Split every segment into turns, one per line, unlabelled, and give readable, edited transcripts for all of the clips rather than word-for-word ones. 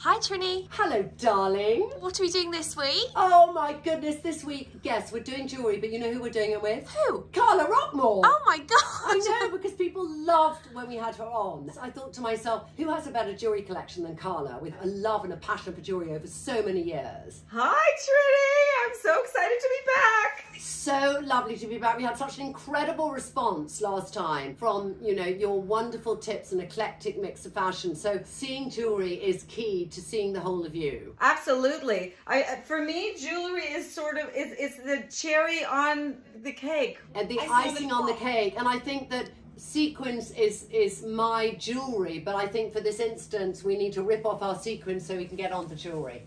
Hi Trinny.
Hello, darling.
What are we doing this week?
Oh my goodness, this week, yes, we're doing jewellery, but you know who we're doing it with?
Who?
Carla Rockmore.
Oh my god.
I know, because people loved when we had her on. I thought to myself, who has a better jewellery collection than Carla, with a love and a passion for jewellery over so many years?
Hi Trinny, I'm so excited to be back.
So lovely to be back. We had such an incredible response last time from, you know, your wonderful tips and eclectic mix of fashion. So seeing jewellery is key to seeing the whole of you.
Absolutely. For me, jewelry is sort of, it's the cherry on the cake.
And the icing on the cake. And I think that sequins is my jewellery, but I think for this instance, we need to rip off our sequins so we can get on to jewellery.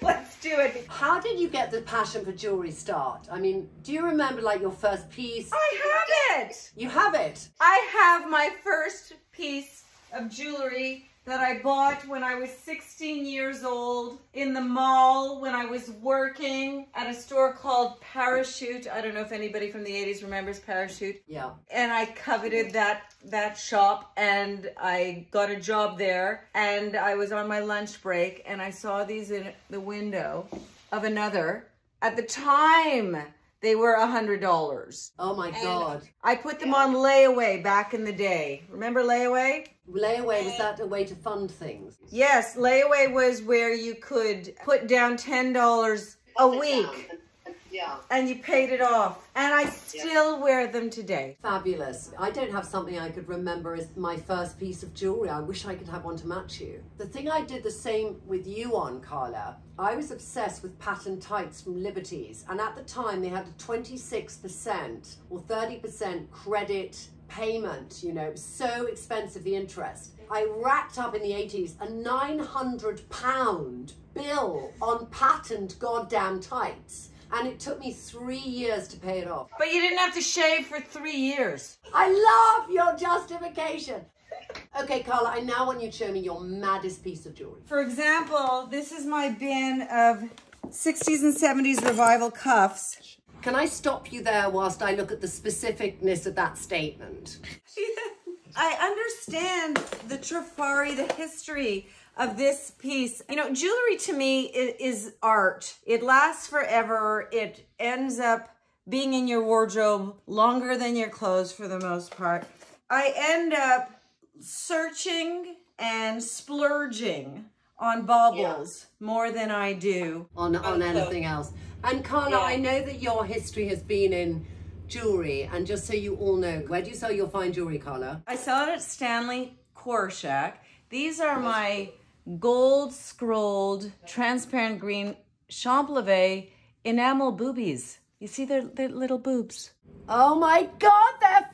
Let's do it.
How did you get the passion for jewellery start? I mean, do you remember like your first piece?
I have it.
You have it?
I have my first piece of jewelry that I bought when I was 16 years old in the mall when I was working at a store called Parachute. I don't know if anybody from the 80s remembers Parachute.
Yeah.
And I coveted that shop, and I got a job there, and I was on my lunch break and I saw these in the window of another. At the time, they were $100.
Oh my God.
I put them on layaway back in the day. Remember layaway?
Layaway, was that a way to fund things?
Yes, layaway was where you could put down $10 a week.
Yeah.
And you paid it off. And I still wear them today.
Fabulous. I don't have something I could remember as my first piece of jewellery. I wish I could have one to match you. The thing I did the same with you on, Carla, I was obsessed with pattern tights from Liberties. And at the time they had a 26% or 30% credit payment, you know, it was so expensive, the interest. I racked up in the 80s a £900 bill on patterned goddamn tights. And it took me 3 years to pay it off.
But you didn't have to shave for 3 years.
I love your justification. Okay, Carla, I now want you to show me your maddest piece of jewelry.
For example, this is my bin of 60s and 70s revival cuffs.
Can I stop you there whilst I look at the specificness of that statement?
I understand the trifari, the history of this piece. You know, jewelry to me is art. It lasts forever. It ends up being in your wardrobe longer than your clothes for the most part. I end up searching and splurging on baubles more than I do
on anything else. And Carla, I know that your history has been in jewelry, and just so you all know, where do you sell your fine jewelry, Carla?
I sell it at Stanley Korshak. These are my gold scrolled transparent green Champlavet enamel boobies. You see their little boobs?
Oh my God, they're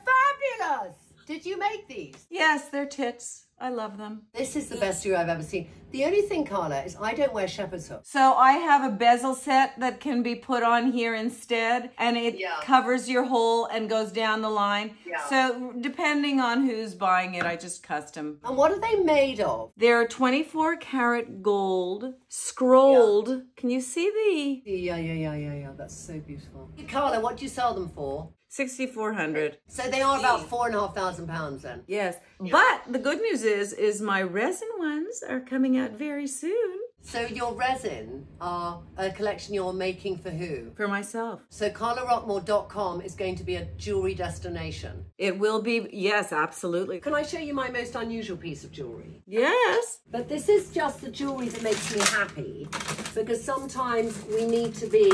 fabulous! Did you make these?
Yes, they're tits. I love them.
This is the best jewelry I've ever seen. The only thing, Carla, is I don't wear shepherd's hooks.
So I have a bezel set that can be put on here instead, and it covers your hole and goes down the line. Yeah. So depending on who's buying it, I just custom.
And what are they made of?
They're 24 karat gold, scrolled. Yeah. Can you see the?
Yeah. That's so beautiful. Carla, what do you sell them for?
6,400.
So they are about £4,500 then?
Yes. Yeah. But the good news is my resin ones are coming out very soon.
So your resin are a collection you're making for who?
For myself.
So carlarockmore.com is going to be a jewelry destination.
It will be, yes, absolutely.
Can I show you my most unusual piece of jewelry?
Yes.
But this is just the jewelry that makes me happy, because sometimes we need to be...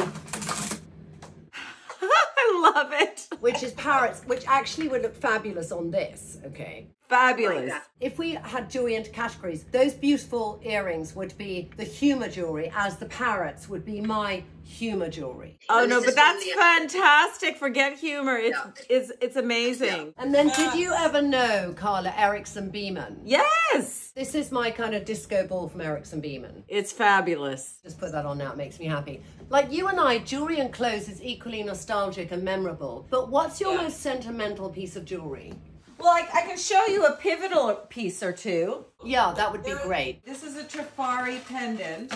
I love it.
Which is parrots, which actually would look fabulous on this, okay?
Fabulous.
Like if we had jewelry into categories, those beautiful earrings would be the humour jewelry, as the parrots would be my humour jewelry.
Oh no, but that's fantastic. Forget humour. It's amazing.
Yeah. And then did you ever know Carla Erickson Beeman?
Yes.
This is my kind of disco ball from Erickson Beeman.
It's fabulous.
Just put that on now, it makes me happy. Like you and I, jewelry and clothes is equally nostalgic and memorable. But what's your most sentimental piece of jewelry?
Well, I can show you a pivotal piece or two.
Yeah, that would be great.
This is a trifari pendant.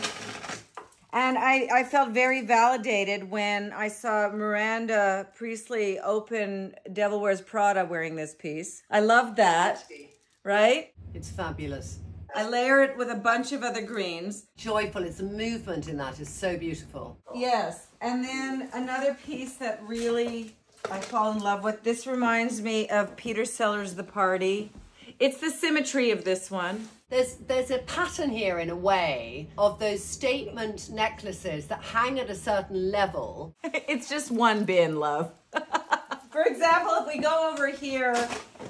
And I felt very validated when I saw Miranda Priestley open Devil Wears Prada wearing this piece. I loved that, right?
It's fabulous.
I layer it with a bunch of other greens.
Joyful, it's a movement in that is so beautiful.
Yes, and then another piece that really I fall in love with. This reminds me of Peter Sellers' The Party. It's the symmetry of this one.
There's a pattern here in a way of those statement necklaces that hang at a certain level.
It's just one bin, love. For example, if we go over here,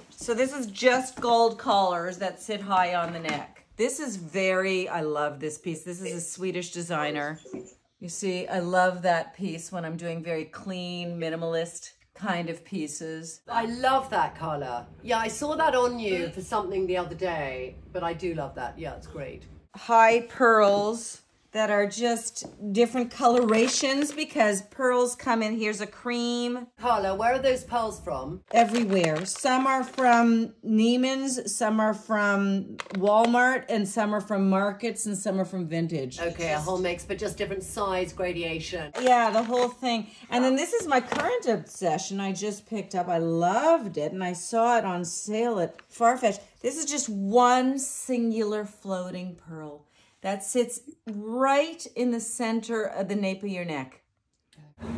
so this is just gold collars that sit high on the neck. This is I love this piece. This is a Swedish designer. You see, I love that piece when I'm doing very clean, minimalist kind of pieces.
I love that, Carla. Yeah, I saw that on you for something the other day, but I do love that. Yeah, it's great.
High pearls that are just different colorations because pearls come in. Here's a cream.
Carla, where are those pearls from?
Everywhere. Some are from Neiman's, some are from Walmart, and some are from markets, and some are from vintage.
Okay, a whole mix, but just different size gradation.
Yeah, the whole thing. And then this is my current obsession I just picked up. I loved it, and I saw it on sale at Farfetch. This is just one singular floating pearl that sits right in the center of the nape of your neck.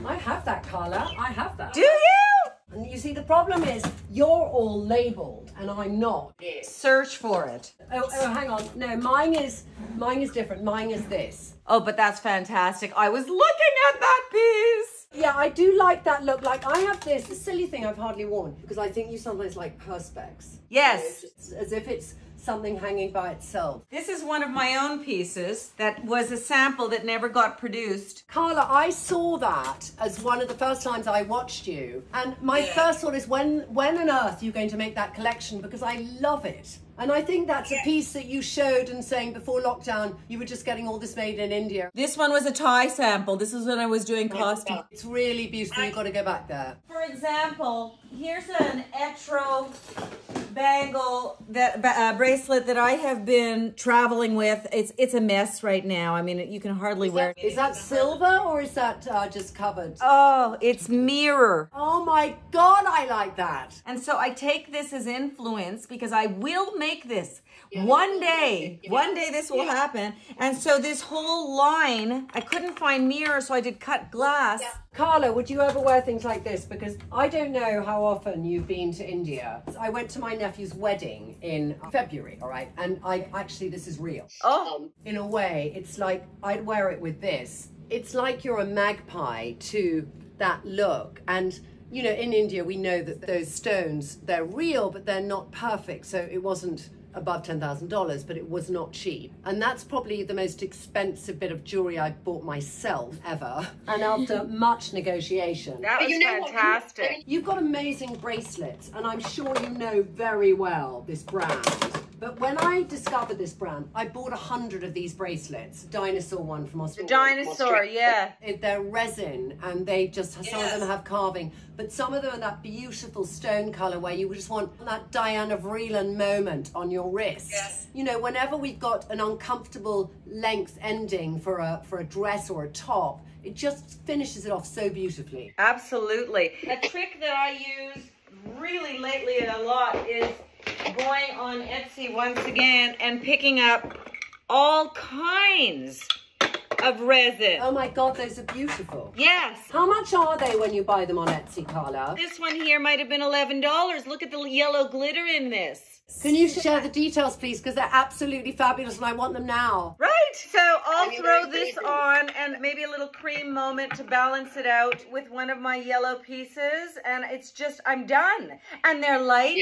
I have that, Carla. I have that.
Do you?
And you see, the problem is you're all labeled and I'm not.
Search for it.
Oh, hang on. No, mine is different. Mine is this.
Oh, but that's fantastic. I was looking at that piece.
Yeah, I do like that look. Like, I have this silly thing I've hardly worn because I think you sometimes like perspex.
Yes.
It's as if it's something hanging by itself.
This is one of my own pieces that was a sample that never got produced.
Carla, I saw that as one of the first times I watched you. And my first thought is, when on earth are you going to make that collection? Because I love it. And I think that's a piece that you showed and saying before lockdown, you were just getting all this made in India.
This one was a Thai sample. This is when I was doing costume.
It's really beautiful. You've got to go back there.
For example, here's an etro bangle, bracelet that I have been traveling with. It's a mess right now. I mean, you can hardly wear it.
Is that silver or is that just covered?
Oh, it's mirror.
Oh my God, I like that.
And so I take this as influence because I will make this. One day this will happen. And so this whole line, I couldn't find mirror, so I did cut glass.
Yeah. Carla, would you ever wear things like this? Because I don't know how often you've been to India. I went to my nephew's wedding in February, all right? And this is real.
Oh.
In a way, it's like, I'd wear it with this. It's like you're a magpie to that look. And you know, in India, we know that those stones, they're real, but they're not perfect. So it wasn't above $10,000, but it was not cheap. And that's probably the most expensive bit of jewelry I've bought myself ever. And after much negotiation.
That was fantastic.
You've got amazing bracelets, and I'm sure you know very well this brand. But when I discovered this brand, I bought 100 of these bracelets. Dinosaur one from Australia.
The dinosaur, yeah.
They're resin, and they just, some of them have carving, but some of them are that beautiful stone color where you just want that Diana Vreeland moment on your wrist. Yes. You know, whenever we've got an uncomfortable length ending for a dress or a top, it just finishes it off so beautifully.
Absolutely. A trick that I use really lately a lot is going on Etsy once again and picking up all kinds of resin.
Oh my God, those are beautiful.
Yes.
How much are they when you buy them on Etsy, Carla?
This one here might have been $11. Look at the yellow glitter in this.
Can you share the details, please? Because they're absolutely fabulous and I want them now.
Right. So I'll throw this on and maybe a little cream moment to balance it out with one of my yellow pieces. And it's just, I'm done. And they're light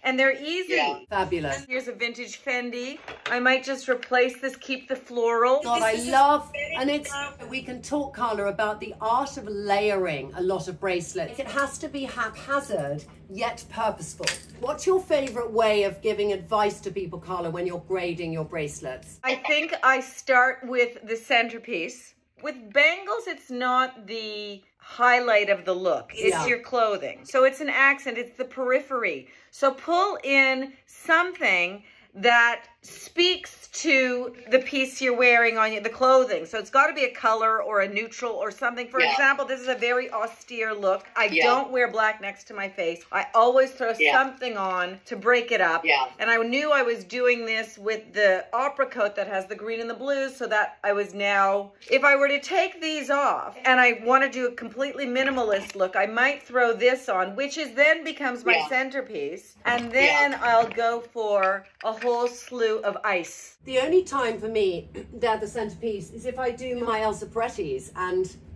and they're easy.
Yeah. Fabulous.
Here's a vintage Fendi. I might just replace this, keep the floral.
God, I love, and it's, we can talk, Carla, about the art of layering a lot of bracelets. It has to be haphazard, yet purposeful. What's your favorite way of giving advice to people, Carla, when you're grading your bracelets?
I think I start with the centerpiece. With bangles, it's not the highlight of the look. It's your clothing. So it's an accent. It's the periphery. So pull in something that speaks to the piece you're wearing on you, the clothing. So it's got to be a color or a neutral or something. For example, this is a very austere look. I don't wear black next to my face. I always throw something on to break it up. And I knew I was doing this with the opera coat that has the green and the blues, so that I was now, if I were to take these off and I want to do a completely minimalist look, I might throw this on, which is then becomes my centerpiece. And then I'll go for a whole slew of ice.
The only time for me they're the centerpiece is if I do my Elsa Peretti's,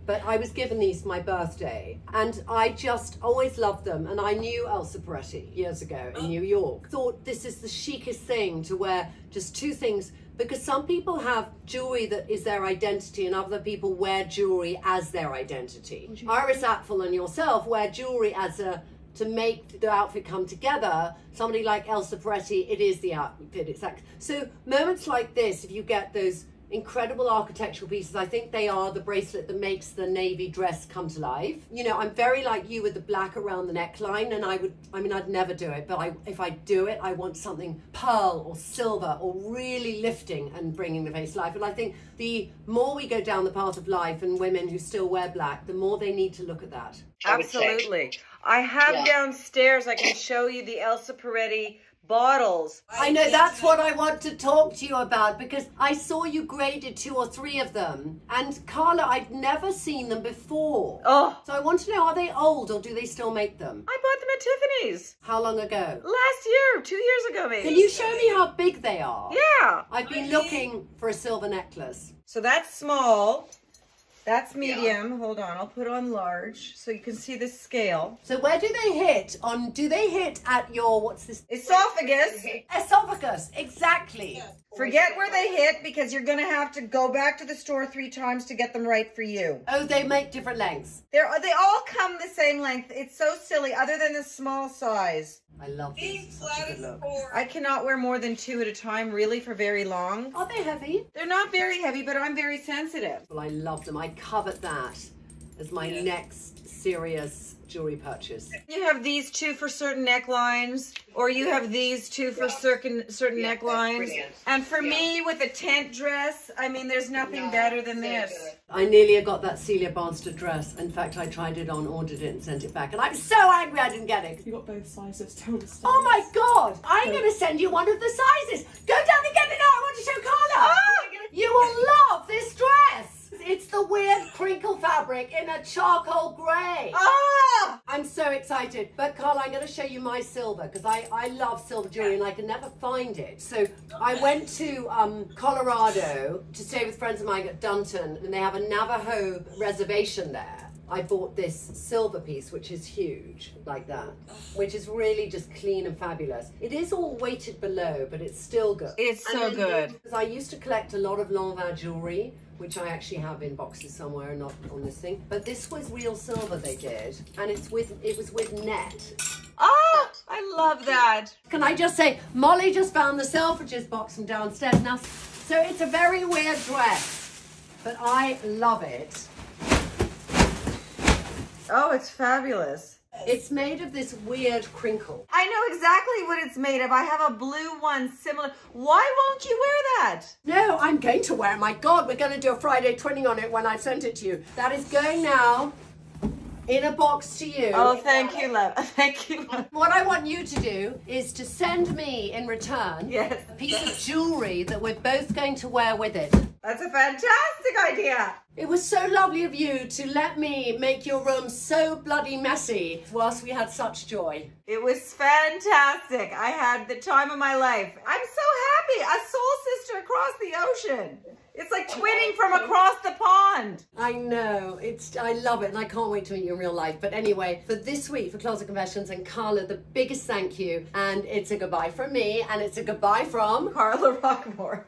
but I was given these for my birthday and I just always loved them, and I knew Elsa Peretti years ago in New York. Thought this is the chicest thing to wear just two things, because some people have jewelry that is their identity and other people wear jewelry as their identity. Iris Apfel and yourself wear jewelry as to make the outfit come together. Somebody like Elsa Peretti, it is the outfit. So moments like this, if you get those incredible architectural pieces, I think they are the bracelet that makes the navy dress come to life. You know, I'm very like you with the black around the neckline, and I'd never do it, but if I do it, I want something pearl or silver or really lifting and bringing the face to life. And I think the more we go down the path of life and women who still wear black, the more they need to look at that.
Absolutely. I have downstairs, I can show you the Elsa Peretti bottles.
I know, that's what I want to talk to you about, because I saw you graded 2 or 3 of them, and Carla, I'd never seen them before.
Oh.
So I want to know, are they old or do they still make them?
I bought them at Tiffany's.
How long ago?
Last year, 2 years ago maybe.
Can you show me how big they are?
Yeah.
I've been looking for a silver necklace.
So that's small. That's medium. Hold on, I'll put on large so you can see the scale.
So where do they hit on? Do they hit at your, what's this?
Esophagus.
Esophagus, exactly.
Forget where they hit, because you're gonna have to go back to the store 3 times to get them right for you.
Oh, they make different lengths.
They all come the same length. It's so silly, other than the small size.
I love these. Such a good look.
I cannot wear more than 2 at a time, really, for very long.
Are they heavy?
They're not very heavy, but I'm very sensitive.
Well, I love them. I covet that as my next serious jewelry purchase.
You have these 2 for certain necklines, or you have these 2 for certain necklines. And for me, with a tent dress, I mean, there's nothing better than this.
I nearly got that Celia Barnstead dress. In fact, I tried it on, ordered it, and sent it back. And I'm so angry I didn't get it.
You got both sizes, tell the
Oh my God! I'm going to send you one of the sizes. Go down and get it now. I want to show Carla. You will love this dress. It's the weird crinkle fabric in a charcoal grey. I'm so excited. But Carla, I'm going to show you my silver, because I love silver jewelry and I can never find it. So I went to Colorado to stay with friends of mine at Dunton, and they have a Navajo reservation there. I bought this silver piece, which is huge, like that, which is really just clean and fabulous. It is all weighted below, but it's still good.
It's so good.
Because I used to collect a lot of Lanvin jewelry, which I actually have in boxes somewhere, not on this thing. But this was real silver they did, and it was with net.
Oh, I love that.
Can I just say, Molly just found the Selfridges box from downstairs now. So it's a very weird dress, but I love it.
Oh, it's fabulous.
It's made of this weird crinkle.
I know exactly what it's made of. I have a blue one similar. Why won't you wear that?
No, I'm going to wear it. My God, we're going to do a Friday twinning on it when I've sent it to you. That is going now in a box to you.
Oh, thank you, love. Thank you, love.
What I want you to do is to send me in return
a
piece of jewelry that we're both going to wear with it.
That's a fantastic idea.
It was so lovely of you to let me make your room so bloody messy whilst we had such joy.
It was fantastic. I had the time of my life. I'm so happy. A soul sister across the ocean. It's like twinning from across the pond.
I know. I love it, and I can't wait to meet you in real life. But anyway, for this week, for Closet Confessions and Carla, the biggest thank you. And it's a goodbye from me, and it's a goodbye from
Carla Rockmore.